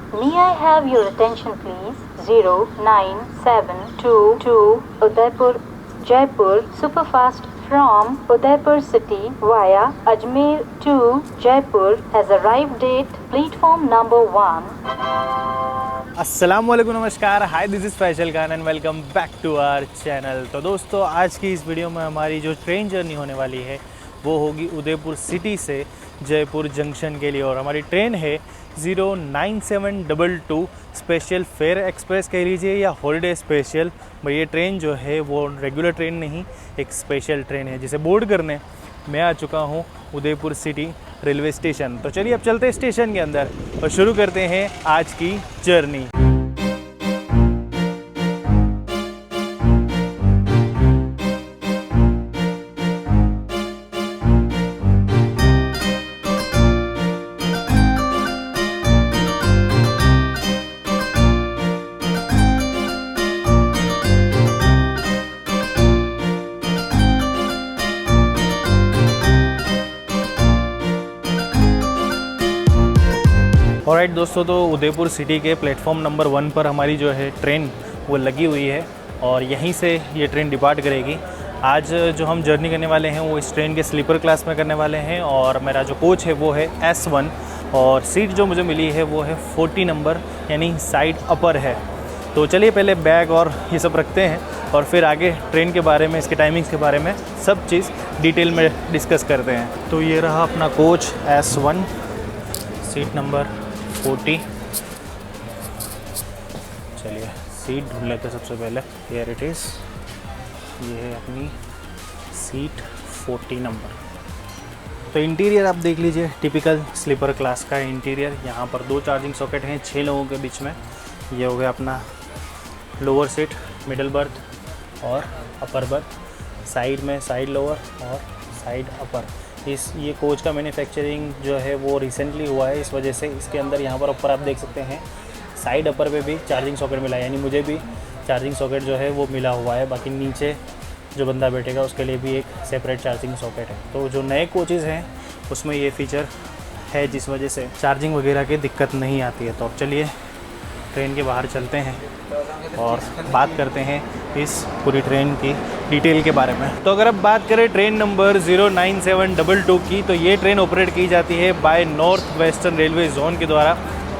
May I have your attention please? 09722 Udaipur, Jaipur Superfast from Udaipur city via Ajmer to Jaipur has arrived at platform number 1. अस्सलाम वालेकुम, नमस्कार, hi, this is Faisal Khan and welcome back to our channel. तो दोस्तों, आज की इस video में हमारी जो ट्रेन जर्नी होने वाली है वो होगी उदयपुर सिटी से जयपुर जंक्शन के लिए। और हमारी ट्रेन है 09722 स्पेशल फेयर एक्सप्रेस कह लीजिए या हॉलीडे स्पेशल। पर ये ट्रेन जो है वो रेगुलर ट्रेन नहीं, एक स्पेशल ट्रेन है जिसे बोर्ड करने मैं आ चुका हूँ उदयपुर सिटी रेलवे स्टेशन। तो चलिए अब चलते हैं स्टेशन के अंदर और शुरू करते हैं आज की जर्नी। ऑलराइट दोस्तों, तो उदयपुर सिटी के प्लेटफॉर्म नंबर 1 पर हमारी जो है ट्रेन वो लगी हुई है और यहीं से ये ट्रेन डिपार्ट करेगी। आज जो हम जर्नी करने वाले हैं वो इस ट्रेन के स्लीपर क्लास में करने वाले हैं और मेरा जो कोच है वो है S1 और सीट जो मुझे मिली है वो है 40 नंबर यानी साइड अपर है। तो चलिए पहले बैग और ये सब रखते हैं और फिर आगे ट्रेन के बारे में, इसके टाइमिंग्स के बारे में सब चीज़ डिटेल में डिस्कस करते हैं। तो ये रहा अपना कोच S1, सीट नंबर 40। चलिए सीट ढूंढ लेते सबसे पहले। हियर इट इज़, ये है अपनी सीट 40 नंबर। तो इंटीरियर आप देख लीजिए, टिपिकल स्लीपर क्लास का इंटीरियर। यहाँ पर 2 चार्जिंग सॉकेट हैं 6 लोगों के बीच में। ये हो गया अपना लोअर सीट, मिडल बर्थ और अपर बर्थ। साइड में साइड लोअर और साइड अपर। ये कोच का मैन्युफैक्चरिंग जो है वो रिसेंटली हुआ है, इस वजह से इसके अंदर यहाँ पर ऊपर आप देख सकते हैं साइड अपर पे भी चार्जिंग सॉकेट मिला है, यानी मुझे भी चार्जिंग सॉकेट जो है वो मिला हुआ है। बाकी नीचे जो बंदा बैठेगा उसके लिए भी एक सेपरेट चार्जिंग सॉकेट है। तो जो नए कोचेज़ हैं उसमें ये फ़ीचर है जिस वजह से चार्जिंग वगैरह की दिक्कत नहीं आती है। तो अब चलिए ट्रेन के बाहर चलते हैं और बात करते हैं इस पूरी ट्रेन की डिटेल के बारे में। तो अगर अब बात करें ट्रेन नंबर 09722 की, तो ये ट्रेन ऑपरेट की जाती है by north western railway zone के द्वारा।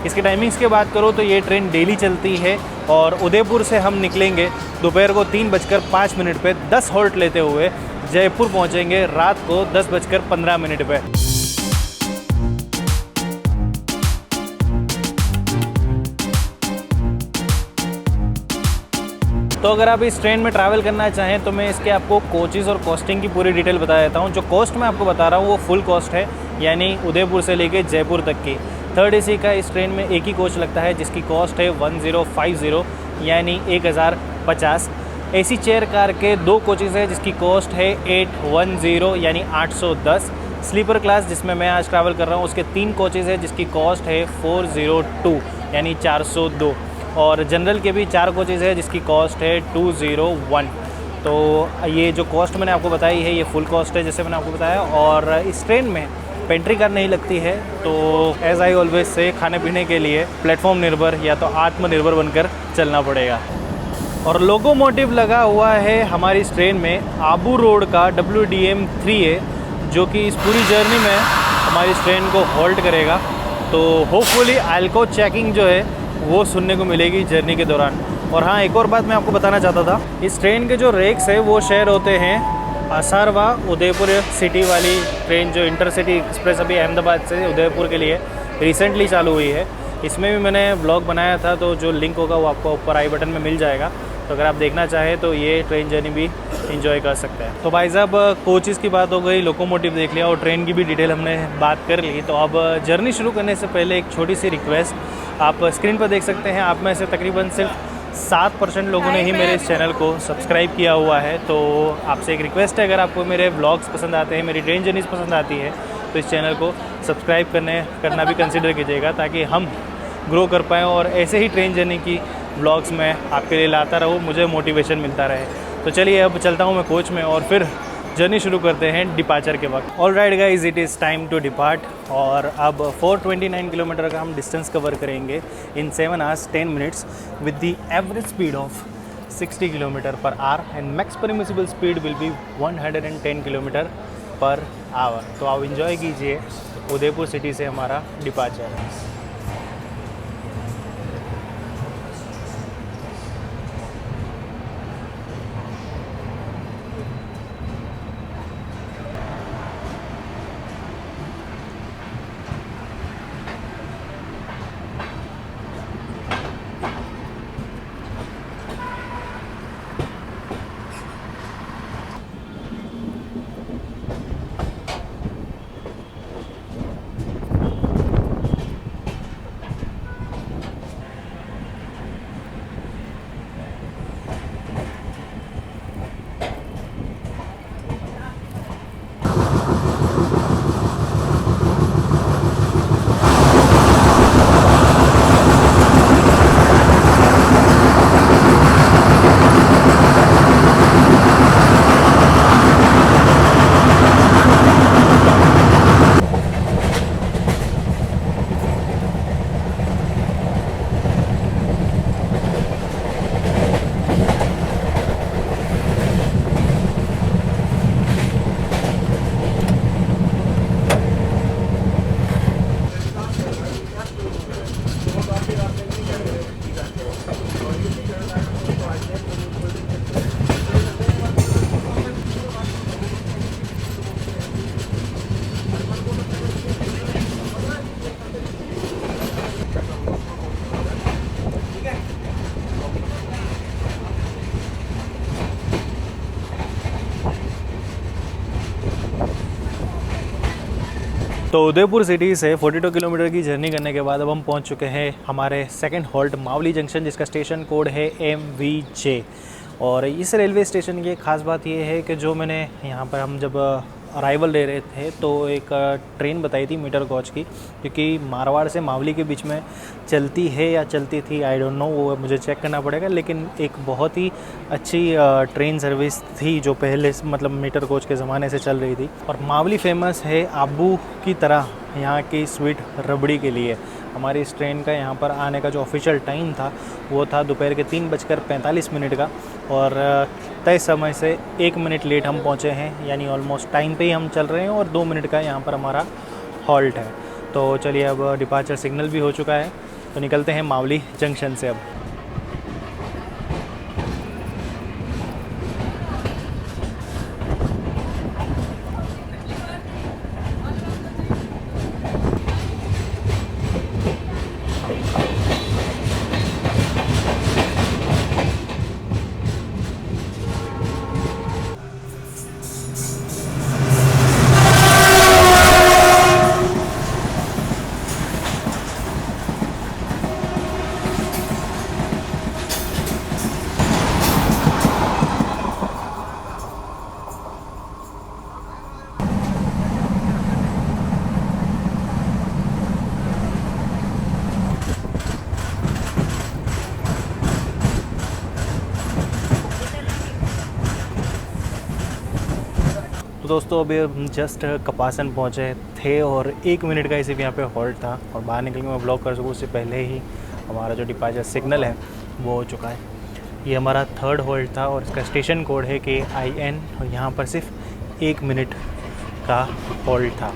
इसके टाइमिंग्स की बात करो तो ये ट्रेन डेली चलती है और उदयपुर से हम निकलेंगे दोपहर को 3:05 पे 10 हॉल्ट लेते हुए जयपुर पहुँचेंगे रात को 10:15 पे। तो अगर आप इस ट्रेन में ट्रैवल करना चाहें तो मैं इसके आपको कोचेज़ और कॉस्टिंग की पूरी डिटेल बता देता हूं। जो कॉस्ट मैं आपको बता रहा हूं वो फुल कॉस्ट है, यानी उदयपुर से लेके जयपुर तक की। 3rd AC का इस ट्रेन में एक ही कोच लगता है जिसकी कॉस्ट है 1050 यानी 1050। AC चेयर कार के 2 कोचेज़ हैं जिसकी कॉस्ट है 810 यानी 810। स्लीपर क्लास जिसमें मैं आज ट्रैवल कर रहा हूँ उसके 3 कोचेज़ हैं जिसकी कॉस्ट है 402 यानी 402। और जनरल के भी 4 कोचेज़ है जिसकी कॉस्ट है 201। तो ये जो कॉस्ट मैंने आपको बताई है ये फुल कॉस्ट है जैसे मैंने आपको बताया। और इस ट्रेन में पेंट्री कार नहीं लगती है, तो एज़ आई ऑलवेज से खाने पीने के लिए प्लेटफॉर्म निर्भर या तो आत्मनिर्भर बनकर चलना पड़ेगा। और लोकोमोटिव लगा हुआ है हमारी इस ट्रेन में आबू रोड का WDM 3A, जो कि इस पूरी जर्नी में हमारी इस ट्रेन को होल्ड करेगा। तो होपफुली अल्को चेकिंग जो है वो सुनने को मिलेगी जर्नी के दौरान। और हाँ, एक और बात मैं आपको बताना चाहता था, इस ट्रेन के जो रेक्स है वो शेयर होते हैं असारवा उदयपुर सिटी वाली ट्रेन जो इंटरसिटी एक्सप्रेस अभी अहमदाबाद से उदयपुर के लिए रिसेंटली चालू हुई है। इसमें भी मैंने व्लॉग बनाया था, तो जो लिंक होगा वो आपको ऊपर आई बटन में मिल जाएगा। तो अगर आप देखना चाहें तो ये ट्रेन जर्नी भी एंजॉय कर सकते हैं। तो भाई साहब, कोचेज़ की बात हो गई, लोकोमोटिव देख लिया और ट्रेन की भी डिटेल हमने बात कर ली। तो अब जर्नी शुरू करने से पहले एक छोटी सी रिक्वेस्ट, आप स्क्रीन पर देख सकते हैं आप में से तकरीबन सिर्फ 7% लोगों ने ही मेरे इस चैनल को सब्सक्राइब किया हुआ है। तो आपसे एक रिक्वेस्ट है, अगर आपको मेरे व्लॉग्स पसंद आते हैं, मेरी ट्रेन जर्नीज़ पसंद आती है, तो इस चैनल को सब्सक्राइब करना भी कंसिडर कीजिएगा ताकि हम ग्रो कर पाएँ और ऐसे ही ट्रेन जर्नी की व्लॉग्स मैं आपके लिए लाता रहूँ, मुझे मोटिवेशन मिलता रहे। तो चलिए अब चलता हूँ मैं कोच में और फिर जर्नी शुरू करते हैं डिपार्चर के वक्त। All right guys, it is time to depart और अब 429 किलोमीटर का हम डिस्टेंस कवर करेंगे in 7 hours 10 minutes with the average speed of 60 kilometre per hour and max permissible speed will be 110 kilometre per hour. तो आप enjoy कीजिए Udaipur city से हमारा डिपार्चर। तो उदयपुर सिटी से 42 किलोमीटर की जर्नी करने के बाद अब हम पहुंच चुके हैं हमारे सेकंड हॉल्ट मावली जंक्शन, जिसका स्टेशन कोड है MVJ। और इस रेलवे स्टेशन की एक ख़ास बात ये है कि जो मैंने यहाँ पर हम जब अराइवल ले रहे थे तो एक ट्रेन बताई थी मीटर कोच की, क्योंकि मारवाड़ से मावली के बीच में चलती है या चलती थी, आई डोंट नो, वो मुझे चेक करना पड़ेगा। लेकिन एक बहुत ही अच्छी ट्रेन सर्विस थी जो पहले मतलब मीटर कोच के ज़माने से चल रही थी। और मावली फेमस है आबू की तरह यहाँ की स्वीट रबड़ी के लिए। हमारी इस ट्रेन का यहाँ पर आने का जो ऑफिशियल टाइम था वो था दोपहर के 3:45 का, और तय समय से 1 मिनट लेट हम पहुँचे हैं, यानी ऑलमोस्ट टाइम पे ही हम चल रहे हैं और 2 मिनट का यहाँ पर हमारा हॉल्ट है। तो चलिए, अब डिपार्चर सिग्नल भी हो चुका है, तो निकलते हैं मावली जंक्शन से अब। तो दोस्तों, अभी हम जस्ट कपासन पहुँचे थे और 1 मिनट का सिर्फ यहाँ पे हॉल्ट था, और बाहर निकल के मैं ब्लॉक कर सकूँ उससे पहले ही हमारा जो डिपार्चर सिग्नल है वो हो चुका है। ये हमारा 3rd हॉल्ट था और इसका स्टेशन कोड है KIN, और यहाँ पर सिर्फ 1 मिनट का हॉल्ट था।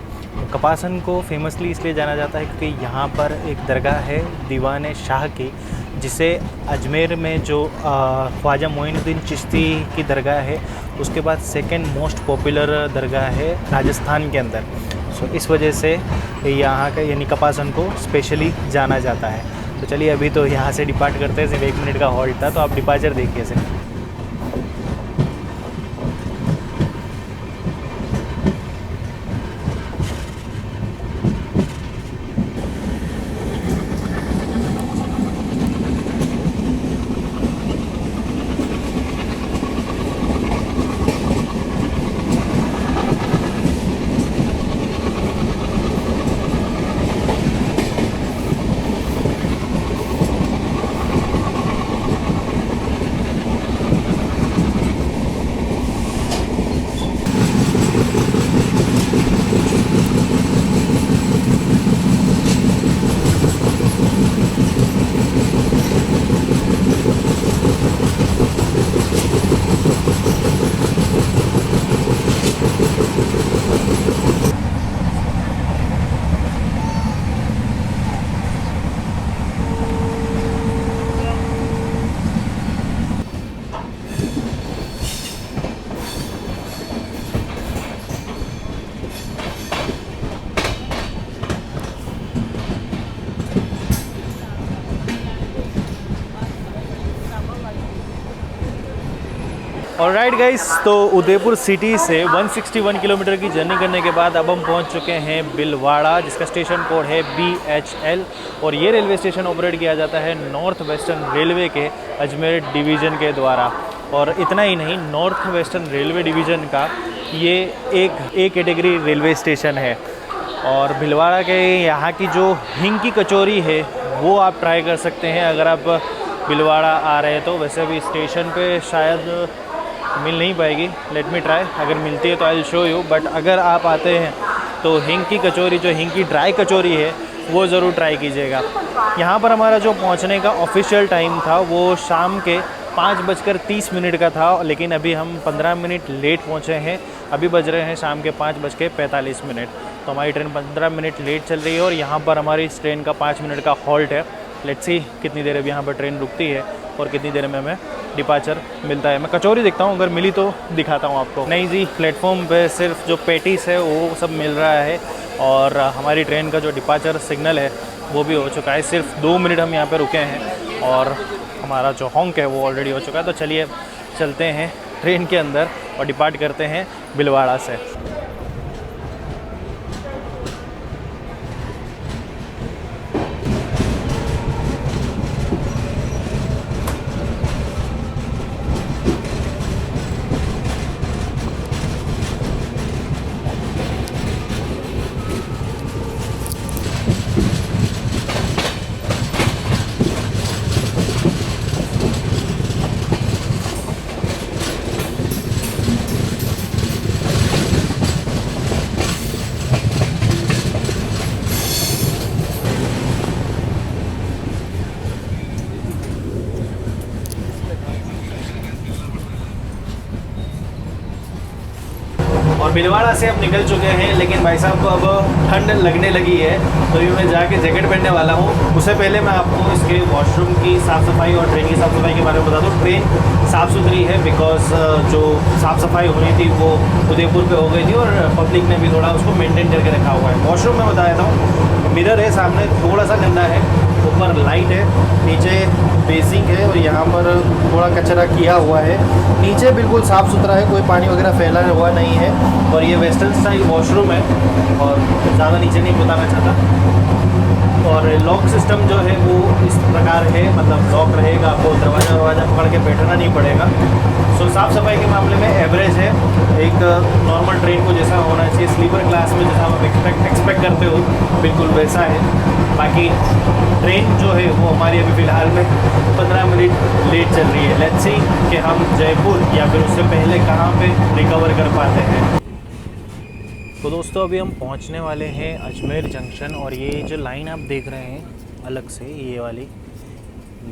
कपासन को फेमसली इसलिए जाना जाता है क्योंकि यहाँ पर एक दरगाह है दीवान शाह की, जिसे अजमेर में जो ख्वाजा मोइनुद्दीन चिश्ती की दरगाह है उसके बाद 2nd मोस्ट पॉपुलर दरगाह है राजस्थान के अंदर। सो इस वजह से यहाँ का यानी कपासन को स्पेशली जाना जाता है। तो चलिए, अभी तो यहाँ से डिपार्ट करते हैं, सिर्फ 1 मिनट का हॉल्ट था, तो आप डिपार्चर देखिए सिर्फ। और राइट गाइस, तो उदयपुर सिटी से 161 किलोमीटर की जर्नी करने के बाद अब हम पहुंच चुके हैं बिलवाड़ा, जिसका स्टेशन कोड है BHL। और ये रेलवे स्टेशन ऑपरेट किया जाता है नॉर्थ वेस्टर्न रेलवे के अजमेर डिवीज़न के द्वारा। और इतना ही नहीं, नॉर्थ वेस्टर्न रेलवे डिवीज़न का ये एक ए कैटेगरी रेलवे स्टेशन है। और भीलवाड़ा के यहाँ की जो हिंग की कचौरी है वो आप ट्राई कर सकते हैं अगर आप भीलवाड़ा आ रहे हैं तो। वैसे भी स्टेशन पे शायद मिल नहीं पाएगी, लेट मी ट्राई, अगर मिलती है तो I will show you. But अगर आप आते हैं तो हिंग की कचौरी, जो हिंग की ड्राई कचौरी है, वो ज़रूर ट्राई कीजिएगा। यहाँ पर हमारा जो पहुँचने का ऑफिशियल टाइम था वो शाम के 5:30 का था, लेकिन अभी हम 15 मिनट लेट पहुँचे हैं। अभी बज रहे हैं शाम के 5:45। तो हमारी ट्रेन 15 मिनट लेट चल रही है और यहाँ पर हमारी इस ट्रेन का 5 मिनट का हॉल्ट है। लेट्स सी कितनी देर अभी यहाँ पर ट्रेन रुकती है और कितनी देर में हमें डिपार्चर मिलता है। मैं कचौरी देखता हूँ, अगर मिली तो दिखाता हूँ आपको। नहीं जी, प्लेटफॉर्म पे सिर्फ जो पेटीस है वो सब मिल रहा है और हमारी ट्रेन का जो डिपार्चर सिग्नल है वो भी हो चुका है। सिर्फ 2 मिनट हम यहाँ पे रुके हैं और हमारा जो हॉन्क है वो ऑलरेडी हो चुका है। तो चलिए चलते हैं ट्रेन के अंदर और डिपार्ट करते हैं भीलवाड़ा से। और भीलवाड़ा से अब निकल चुके हैं, लेकिन भाई साहब को अब ठंड लगने लगी है तो अभी मैं जाके जैकेट पहनने वाला हूँ। उससे पहले मैं आपको इसके वॉशरूम की साफ़ सफाई और ट्रेन की साफ़ सफाई के बारे में बता दूँ। ट्रेन साफ़ सुथरी है बिकॉज जो साफ़ सफाई होनी थी वो उदयपुर पे हो गई थी और पब्लिक ने भी थोड़ा उसको मेंटेन करके रखा हुआ है। वॉशरूम में बता देता हूँ, मिरर है सामने, थोड़ा सा गंदा है, ऊपर लाइट है, नीचे बेसिंग है और यहाँ पर थोड़ा कचरा किया हुआ है। नीचे बिल्कुल साफ़ सुथरा है, कोई पानी वगैरह फैला हुआ नहीं है। और ये वेस्टर्न स्टाइल वॉशरूम है और ज़्यादा नीचे नहीं बताना चाहता। और लॉक सिस्टम जो है वो इस प्रकार है, मतलब लॉक रहेगा, आपको दरवाज़ा पकड़ के बैठना नहीं पड़ेगा। सो साफ़ सफाई के मामले में एवरेज है, एक नॉर्मल ट्रेन को जैसा होना चाहिए, स्लीपर क्लास में जैसा आप एक्सपेक्ट करते हो बिल्कुल वैसा है। बाकी ट्रेन जो है वो हमारी अभी फ़िलहाल में 15 मिनट लेट चल रही है। लेट्स सी कि हम जयपुर या फिर उससे पहले कहाँ पे रिकवर कर पाते हैं। तो दोस्तों अभी हम पहुंचने वाले हैं अजमेर जंक्शन और ये जो लाइन आप देख रहे हैं अलग से, ये वाली,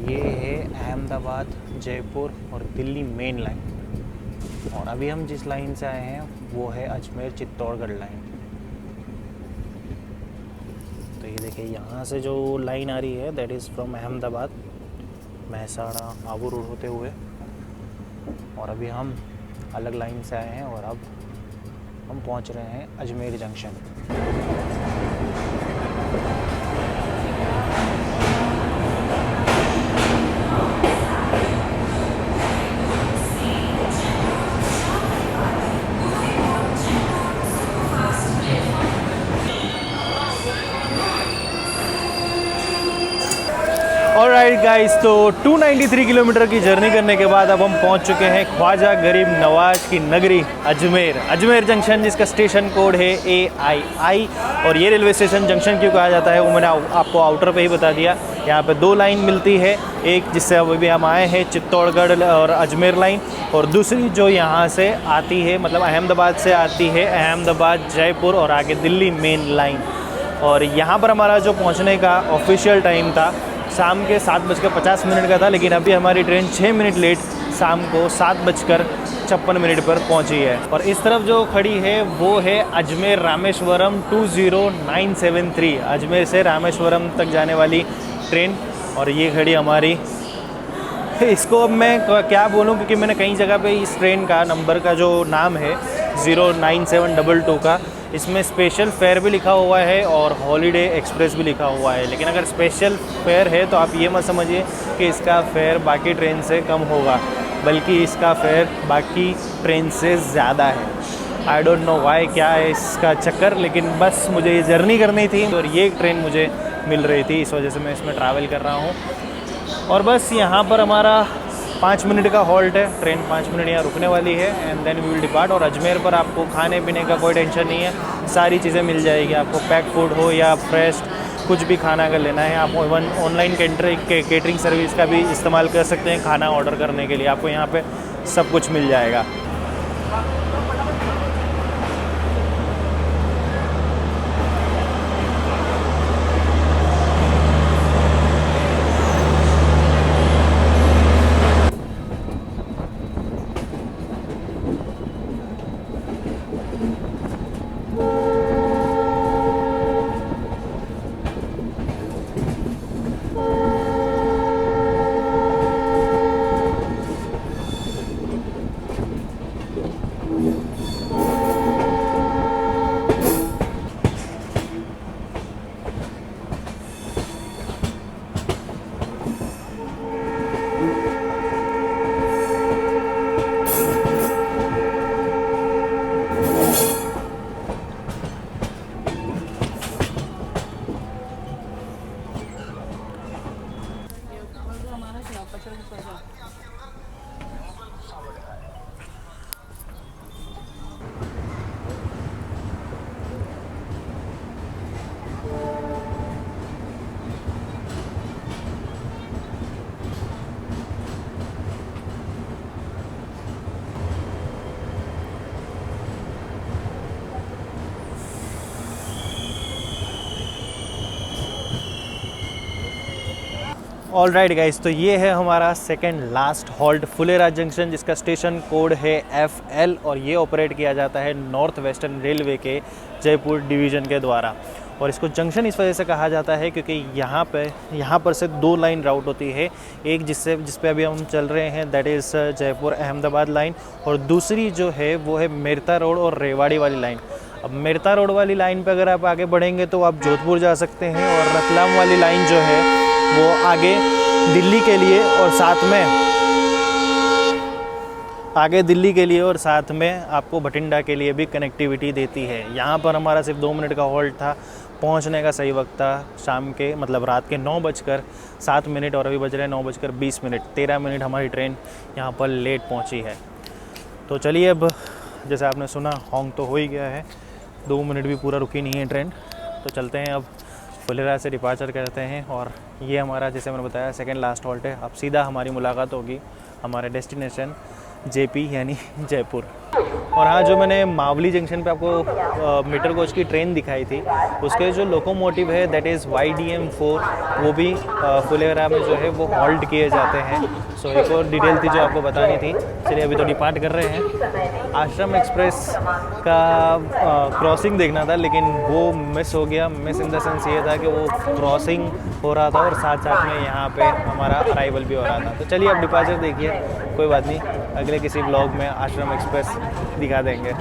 ये है अहमदाबाद, जयपुर और दिल्ली मेन लाइन। और अभी हम जिस लाइन से आए हैं वो है अजमेर चित्तौड़गढ़ लाइन। तो ये देखिए यहाँ से जो लाइन आ रही है that is from Ahmedabad, Mehsana, Abu Road होते हुए। और अभी हम अलग लाइन से आए हैं और अब हम पहुंच रहे हैं अजमेर जंक्शन। ऑलराइट गाइस, तो 293 किलोमीटर की जर्नी करने के बाद अब हम पहुंच चुके हैं ख्वाजा गरीब नवाज की नगरी अजमेर जंक्शन, जिसका स्टेशन कोड है AII। और ये रेलवे स्टेशन जंक्शन क्यों कहा जाता है वो मैंने आपको आउटर पे ही बता दिया। यहाँ पे 2 लाइन मिलती है, एक जिससे अभी हम आए हैं चित्तौड़गढ़ और अजमेर लाइन, और दूसरी जो यहाँ से आती है, मतलब अहमदाबाद से आती है, अहमदाबाद, जयपुर और आगे दिल्ली मेन लाइन। और यहाँ पर हमारा जो पहुँचने का ऑफिशियल टाइम था शाम के 7:50 का था, लेकिन अभी हमारी ट्रेन 6 मिनट लेट शाम को 7:56 पर पहुंची है। और इस तरफ जो खड़ी है वो है अजमेर रामेश्वरम 20973, अजमेर से रामेश्वरम तक जाने वाली ट्रेन। और ये खड़ी हमारी, इसको अब मैं क्या बोलूं, क्योंकि मैंने कई जगह पे इस ट्रेन का नंबर का जो नाम है 09722 का, इसमें स्पेशल फेयर भी लिखा हुआ है और हॉलीडे एक्सप्रेस भी लिखा हुआ है। लेकिन अगर स्पेशल फेयर है तो आप ये मत समझिए कि इसका फेयर बाकी ट्रेन से कम होगा। बल्कि इसका फेयर बाकी ट्रेन से ज़्यादा है। आई डोंट नो वाई, क्या है इसका चक्कर, लेकिन बस मुझे ये जर्नी करनी थी और ये ट्रेन मुझे मिल रही थी, इस वजह से मैं इसमें ट्रैवल कर रहा हूँ। और बस यहाँ पर हमारा 5 मिनट का हॉल्ट है, ट्रेन 5 मिनट यहाँ रुकने वाली है and then we will depart. और अजमेर पर आपको खाने पीने का कोई टेंशन नहीं है, सारी चीज़ें मिल जाएगी आपको, पैक फूड हो या फ्रेश कुछ भी खाना अगर लेना है। आप ऑनलाइन केटरिंग सर्विस का भी इस्तेमाल कर सकते हैं खाना ऑर्डर करने के लिए, आपको यहाँ पे सब कुछ मिल जाएगा। ऑल राइट गाइस, तो ये है हमारा second last halt Phulera junction, जिसका स्टेशन कोड है FL और ये ऑपरेट किया जाता है नॉर्थ वेस्टर्न रेलवे के जयपुर डिवीज़न के द्वारा। और इसको जंक्शन इस वजह से कहा जाता है क्योंकि यहाँ पर से 2 लाइन राउट होती है, एक जिस पे अभी हम चल रहे हैं that is Jaipur Ahmedabad line, और दूसरी जो है वो है मेरता रोड और रेवाड़ी वाली लाइन। अब मेरता रोड वाली लाइन पे अगर आप आगे बढ़ेंगे तो आप जोधपुर जा सकते हैं, और रतलाम वाली लाइन जो है वो आगे दिल्ली के लिए और साथ में आपको बठिंडा के लिए भी कनेक्टिविटी देती है। यहाँ पर हमारा सिर्फ 2 मिनट का हॉल्ट था, पहुँचने का सही वक्त था शाम के मतलब रात के 9:07 और अभी बज रहे हैं 9:20। 13 मिनट हमारी ट्रेन यहाँ पर लेट पहुँची है। तो चलिए, अब जैसे आपने सुना हॉन्ग तो हो ही गया है, 2 मिनट भी पूरा रुकी नहीं है ट्रेन, तो चलते हैं अब फुलेरा से डिपार्चर करते हैं। और ये हमारा, जैसे मैंने बताया, सेकंड लास्ट हॉल्ट है। अब सीधा हमारी मुलाकात होगी हमारे डेस्टिनेशन JP यानी जयपुर। और हाँ, जो मैंने मावली जंक्शन पे आपको मीटर कोच की ट्रेन दिखाई थी, उसके जो लोकोमोटिव है दैट इज़ YDM4, वो भी फुलेरा में जो है वो हॉल्ट किए जाते हैं। सो एक और डिटेल थी जो आपको बतानी थी। चलिए, अभी तो डिपार्ट कर रहे हैं। आश्रम एक्सप्रेस का क्रॉसिंग देखना था, लेकिन वो मिस हो गया। मिस इन द सेंस ये था कि वो क्रॉसिंग हो रहा था और साथ साथ में यहाँ पे हमारा अराइवल भी हो रहा था। तो चलिए, अब डिपार्चर देखिए, कोई बात नहीं, अगले किसी ब्लॉग में आश्रम एक्सप्रेस दिखा देंगे।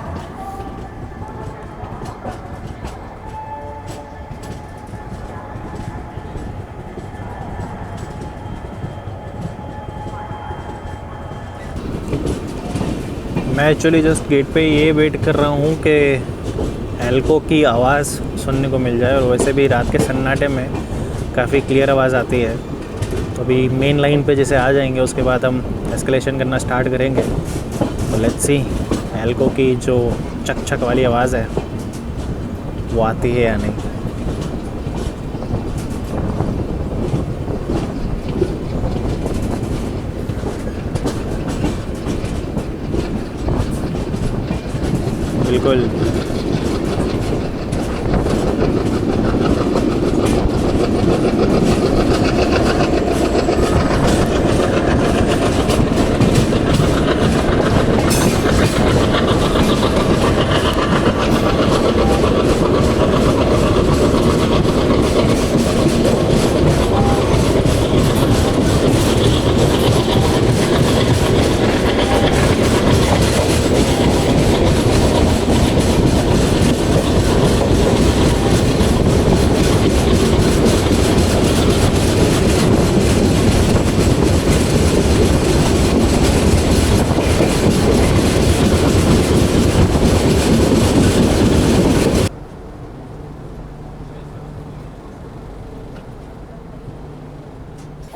मैं एक्चुअली जस्ट गेट पे ये वेट कर रहा हूँ कि एल्को की आवाज़ सुनने को मिल जाए, और वैसे भी रात के सन्नाटे में काफ़ी क्लियर आवाज़ आती है। तो अभी मेन लाइन पे जैसे आ जाएंगे उसके बाद हम एस्केलेशन करना स्टार्ट करेंगे। तो लेट्स सी एल्को की जो चक चक वाली आवाज़ है वो आती है या नहीं। बिल्कुल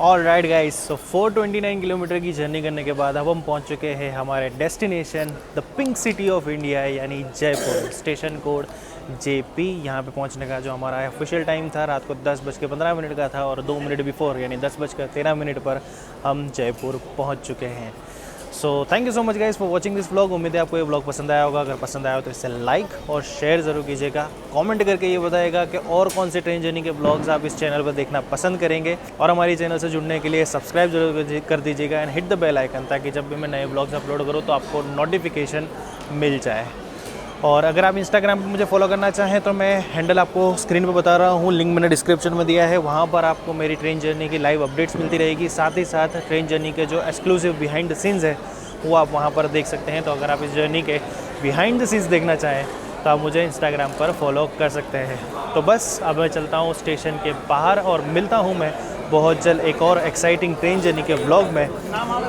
ऑल राइट गाइस, सो 429 किलोमीटर की जर्नी करने के बाद अब हम पहुंच चुके हैं हमारे destination the pink city of India यानी जयपुर। Station code JP। यहाँ पे पहुंचने का जो हमारा ऑफिशियल टाइम था रात को 10:15 का था और 2 मिनट बिफोर यानी 10:13 पर हम जयपुर पहुँच चुके हैं। So thank you so much guys for watching this vlog. उम्मीद है आपको ये व्लॉग पसंद आया होगा। अगर पसंद आया हो तो इसे लाइक और शेयर ज़रूर कीजिएगा। कमेंट करके ये बताइएगा कि और कौन से ट्रेन जर्नी के व्लॉग्स आप इस चैनल पर देखना पसंद करेंगे। और हमारी चैनल से जुड़ने के लिए सब्सक्राइब जरूर कर दीजिएगा and hit the bell icon, ताकि जब भी मैं नए व्लॉग्स अपलोड करूँ तो आपको नोटिफिकेशन मिल जाए। और अगर आप इंस्टाग्राम पे मुझे फॉलो करना चाहें तो मैं हैंडल आपको स्क्रीन पे बता रहा हूँ, लिंक मैंने डिस्क्रिप्शन में दिया है। वहाँ पर आपको मेरी ट्रेन जर्नी की लाइव अपडेट्स मिलती रहेगी। साथ ही साथ ट्रेन जर्नी के जो एक्सक्लूसिव बिहाइंड द सीन्स है वो आप वहाँ पर देख सकते हैं। तो अगर आप इस जर्नी के बिहाइंड द सीन्स देखना चाहें तो आप मुझे इंस्टाग्राम पर फॉलो कर सकते हैं। तो बस अब मैं चलता हूँ स्टेशन के बाहर और मिलता हूँ मैं बहुत जल्द एक और एक्साइटिंग ट्रेन जर्नी के व्लॉग में।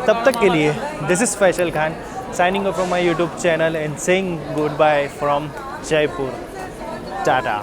तब तक के लिए this is Faisal Khan signing off from my YouTube channel and saying goodbye from Jaipur. Tata.